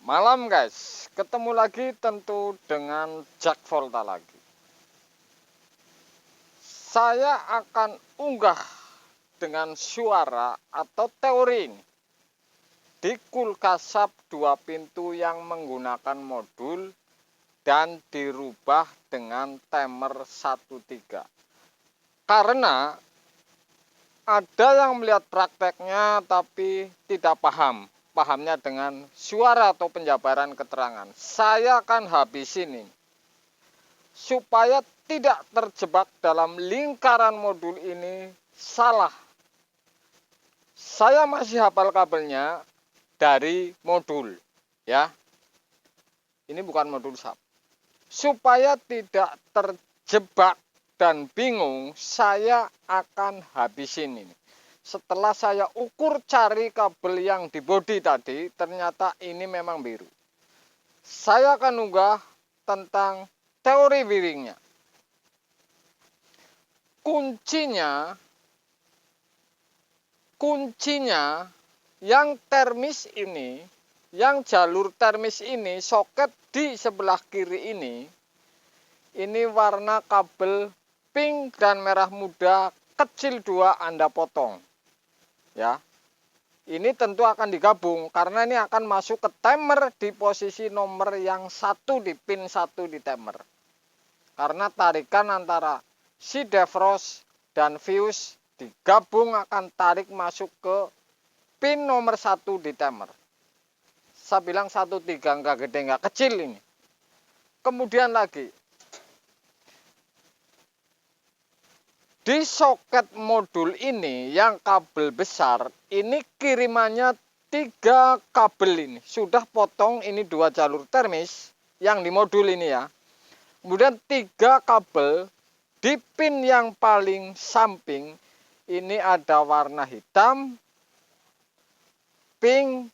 Malam guys, ketemu lagi tentu dengan Jack Volta lagi. Saya akan unggah dengan suara atau teori ini di kulkas SAP 2 pintu yang menggunakan modul dan dirubah dengan timer 13. Karena ada yang melihat prakteknya tapi tidak paham. Pahamnya dengan suara atau penjabaran keterangan. Saya akan habisin ini supaya tidak terjebak dalam lingkaran modul ini salah. Saya masih hafal kabelnya dari modul, ya. Ini bukan modul SAP. Supaya tidak terjebak dan bingung, saya akan habisin ini. Setelah saya ukur cari kabel yang di bodi tadi, ternyata ini memang biru. Saya akan unggah tentang teori wiringnya. Kuncinya yang termis ini, yang jalur termis ini, soket di sebelah kiri ini warna kabel pink dan merah muda kecil 2 Anda potong. Ya. Ini tentu akan digabung karena ini akan masuk ke timer di posisi nomor yang 1 di pin 1 di timer. Karena tarikan antara si defrost dan fuse digabung akan tarik masuk ke pin nomor 1 di timer. Saya bilang 13 enggak gede enggak kecil ini. Kemudian lagi di soket modul ini yang kabel besar, ini kirimannya 3 kabel ini. Sudah potong ini 2 jalur termis yang di modul ini ya. Kemudian 3 kabel di pin yang paling samping ini ada warna hitam, pink,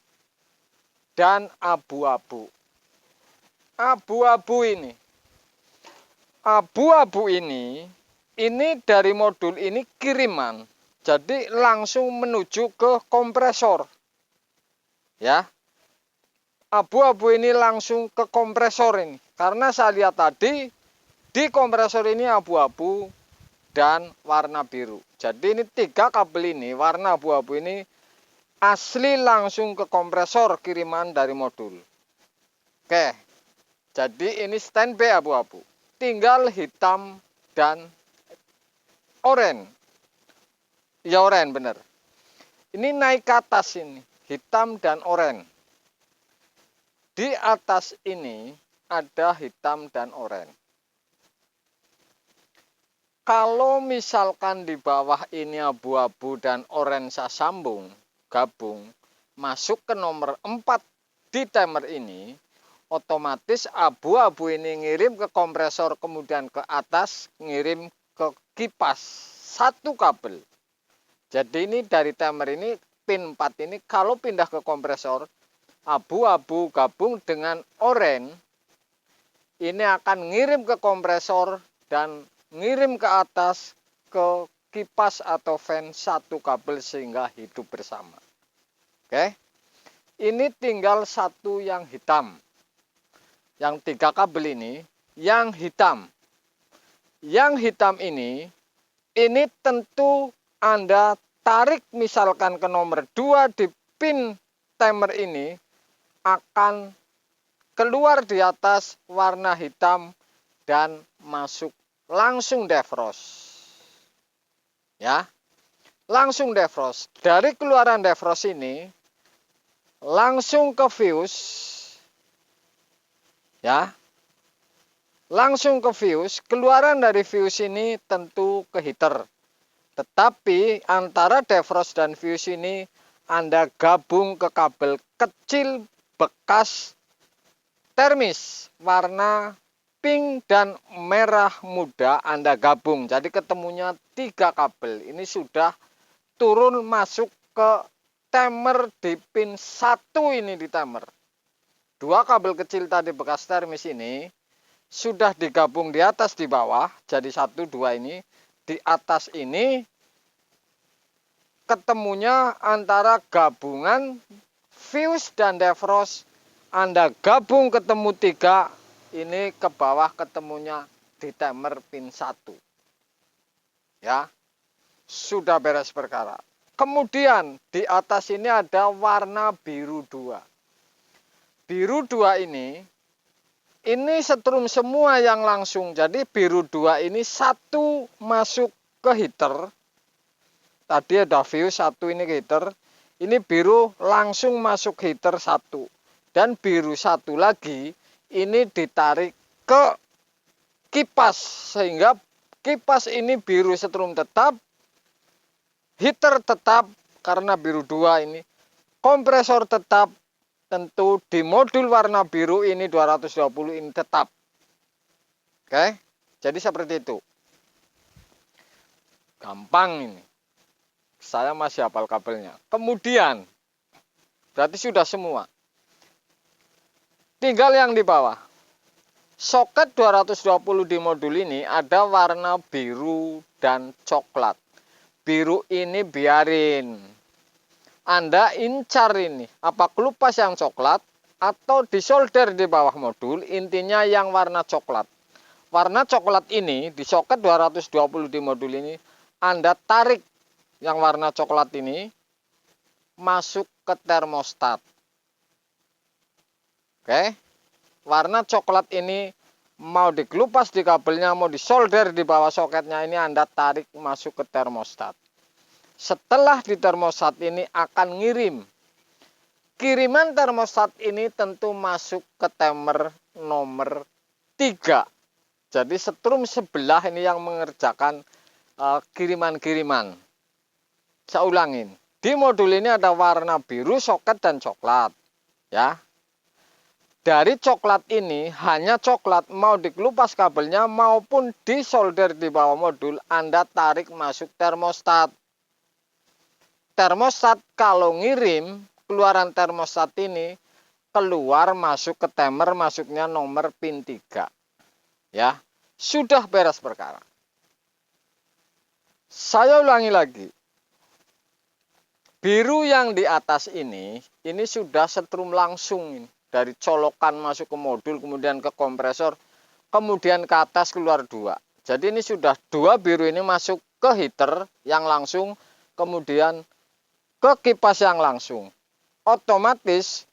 dan abu-abu. Abu-abu ini dari modul ini kiriman, jadi langsung menuju ke kompresor. Ya, abu-abu ini langsung ke kompresor ini, karena saya lihat tadi di kompresor ini abu-abu dan warna biru. Jadi ini 3 kabel ini warna abu-abu ini asli langsung ke kompresor kiriman dari modul. Oke, jadi ini standby abu-abu. Tinggal hitam dan oranye. Ya oranye bener. Ini naik ke atas ini, hitam dan oranye. Di atas ini ada hitam dan oranye. Kalau misalkan di bawah ini abu-abu dan oranye saya sambung, gabung, masuk ke nomor 4 di timer ini, otomatis abu-abu ini ngirim ke kompresor, kemudian ke atas ngirim ke kipas 1 kabel. Jadi ini dari timer ini pin 4 ini kalau pindah ke kompresor, abu-abu gabung dengan oranye ini akan ngirim ke kompresor dan ngirim ke atas ke kipas atau fan 1 kabel sehingga hidup bersama. Oke. Ini tinggal 1 yang hitam. Yang 3 kabel ini yang hitam. Yang hitam ini tentu Anda tarik misalkan ke nomor 2 di pin timer ini akan keluar di atas warna hitam dan masuk langsung defrost. Ya. Langsung defrost. Dari keluaran defrost ini langsung ke fuse. Ya. Langsung ke fuse, keluaran dari fuse ini tentu ke heater. Tetapi antara defrost dan fuse ini Anda gabung ke kabel kecil bekas termis warna pink dan merah muda Anda gabung. Jadi ketemunya 3 kabel. Ini sudah turun masuk ke timer di pin 1 ini di timer. 2 kabel kecil tadi bekas termis ini sudah digabung di atas di bawah. Jadi 1, 2 ini. Di atas ini ketemunya antara gabungan fuse dan defrost Anda gabung ketemu 3, ini ke bawah ketemunya di timer pin 1. Ya, sudah beres perkara. Kemudian di atas ini ada warna biru 2. Biru 2 ini setrum semua yang langsung. Jadi biru 2 ini satu masuk ke heater. Tadi ada fuse 1 ini ke heater. Ini biru langsung masuk heater 1. Dan biru 1 lagi ini ditarik ke kipas. Sehingga kipas ini biru setrum tetap. Heater tetap karena biru 2 ini. Kompresor tetap. Tentu di modul warna biru ini 220 ini tetap. Oke. Jadi seperti itu. Gampang ini. Saya masih hafal kabelnya. Kemudian berarti sudah semua. Tinggal yang di bawah. Soket 220 di modul ini ada warna biru dan coklat. Biru ini biarin. Anda incar ini, apa kelupas yang coklat atau disolder di bawah modul, intinya yang warna coklat. Warna coklat ini di soket 220 di modul ini, Anda tarik yang warna coklat ini masuk ke termostat. Oke, warna coklat ini mau dikelupas di kabelnya, mau disolder di bawah soketnya, ini Anda tarik masuk ke termostat. Setelah di termostat ini akan ngirim. Kiriman termostat ini tentu masuk ke timer nomor 3. Jadi setrum sebelah ini yang mengerjakan kiriman-kiriman. Saya ulangin. Di modul ini ada warna biru, soket, dan coklat. Ya. Dari coklat ini hanya coklat, mau dikelupas kabelnya maupun disolder di bawah modul, Anda tarik masuk termostat. Termostat kalau ngirim, keluaran termostat ini keluar masuk ke timer, masuknya nomor pin 3. Ya, sudah beres perkara. Saya ulangi lagi. Biru yang di atas ini sudah setrum langsung ini. Dari colokan masuk ke modul, kemudian ke kompresor, kemudian ke atas keluar 2. Jadi ini sudah 2 biru ini masuk ke heater yang langsung, kemudian ke kipas yang langsung. Otomatis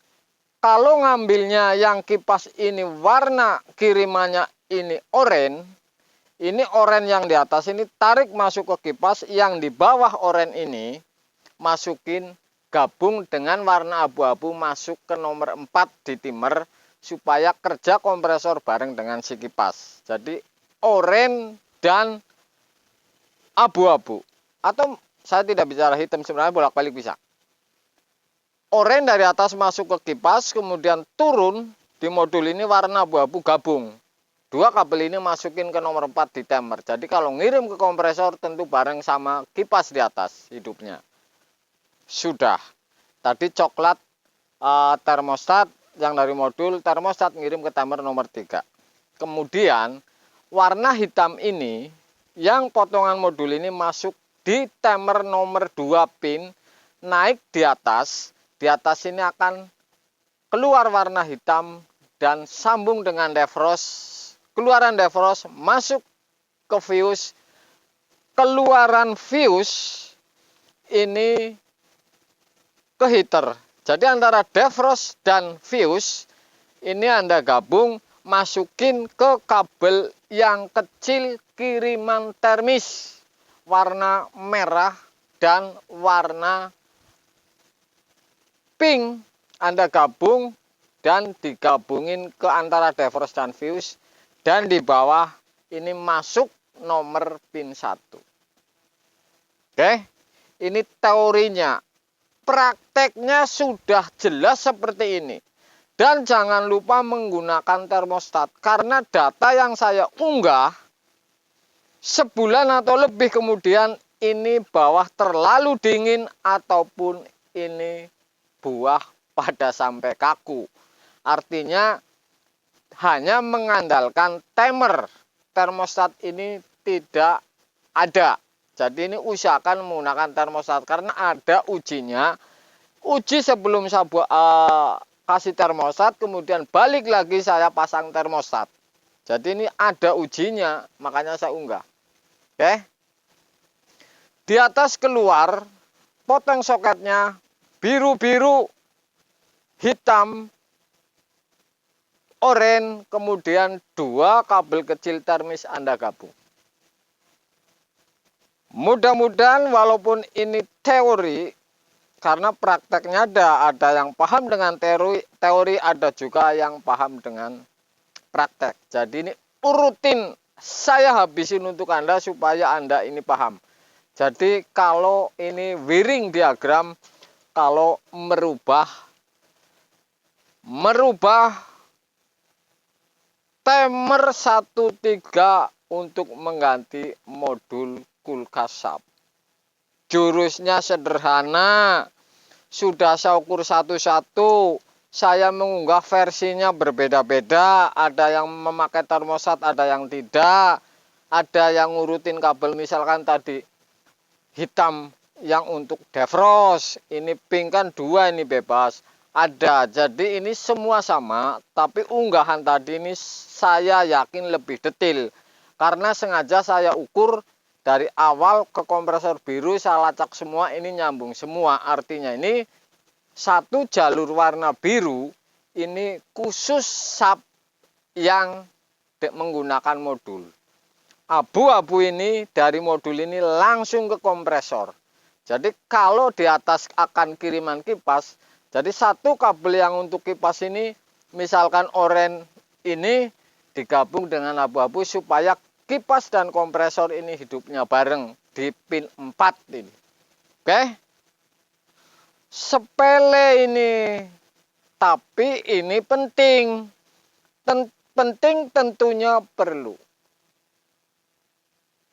kalau ngambilnya yang kipas ini warna kirimannya ini oranye, ini oranye yang di atas ini tarik masuk ke kipas, yang di bawah oranye ini masukin gabung dengan warna abu-abu masuk ke nomor 4 di timer supaya kerja kompresor bareng dengan si kipas. Jadi oranye dan abu-abu, atau saya tidak bicara hitam, sebenarnya bolak-balik bisa. Oranye dari atas masuk ke kipas, kemudian turun di modul ini warna abu-abu gabung. 2 kabel ini masukin ke nomor 4 di timer. Jadi kalau ngirim ke kompresor tentu bareng sama kipas di atas hidupnya. Sudah. Tadi coklat termostat yang dari modul termostat ngirim ke timer nomor 3. Kemudian warna hitam ini yang potongan modul ini masuk di timer nomor 2 pin, naik di atas. Di atas ini akan keluar warna hitam dan sambung dengan defrost. Keluaran defrost masuk ke fuse. Keluaran fuse ini ke heater. Jadi antara defrost dan fuse ini Anda gabung, masukin ke kabel yang kecil kiriman termis warna merah dan warna pink. Anda gabung dan digabungin ke antara defrost dan fuse, dan di bawah ini masuk nomor pin 1. Oke, ini teorinya. Prakteknya sudah jelas seperti ini. Dan jangan lupa menggunakan termostat, karena data yang saya unggah sebulan atau lebih kemudian ini bawah terlalu dingin ataupun ini buah pada sampai kaku. Artinya hanya mengandalkan timer, termostat ini tidak ada. Jadi ini usahakan menggunakan termostat karena ada ujinya. Uji sebelum kasih termostat, kemudian balik lagi saya pasang termostat. Jadi ini ada ujinya, makanya saya unggah. Oke. Di atas keluar, potong soketnya, biru-biru, hitam, oranye, kemudian 2 kabel kecil termis Anda gabung. Mudah-mudahan walaupun ini teori, karena prakteknya ada yang paham dengan teori, ada juga yang paham dengan praktek. Jadi ini rutin saya habisin untuk Anda supaya Anda ini paham. Jadi kalau ini wiring diagram, kalau merubah timer 13 untuk mengganti modul kulkas SAP. Jurusnya sederhana, sudah saya ukur satu-satu. Saya mengunggah versinya berbeda-beda, ada yang memakai termostat, ada yang tidak, ada yang ngurutin kabel misalkan tadi hitam yang untuk defrost, ini pink kan 2 ini bebas, ada. Jadi ini semua sama, tapi unggahan tadi ini saya yakin lebih detail, karena sengaja saya ukur dari awal ke kompresor biru, saya lacak semua, ini nyambung semua, artinya ini satu jalur warna biru ini khusus SAP yang menggunakan modul. Abu-abu ini dari modul ini langsung ke kompresor. Jadi kalau di atas akan kiriman kipas, jadi satu kabel yang untuk kipas ini misalkan oranye ini digabung dengan abu-abu supaya kipas dan kompresor ini hidupnya bareng di pin 4 ini. Oke? Sepele ini, tapi ini penting. Penting tentunya perlu.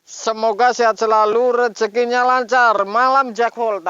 Semoga sehat selalu, rezekinya lancar. Malam Jack Volta.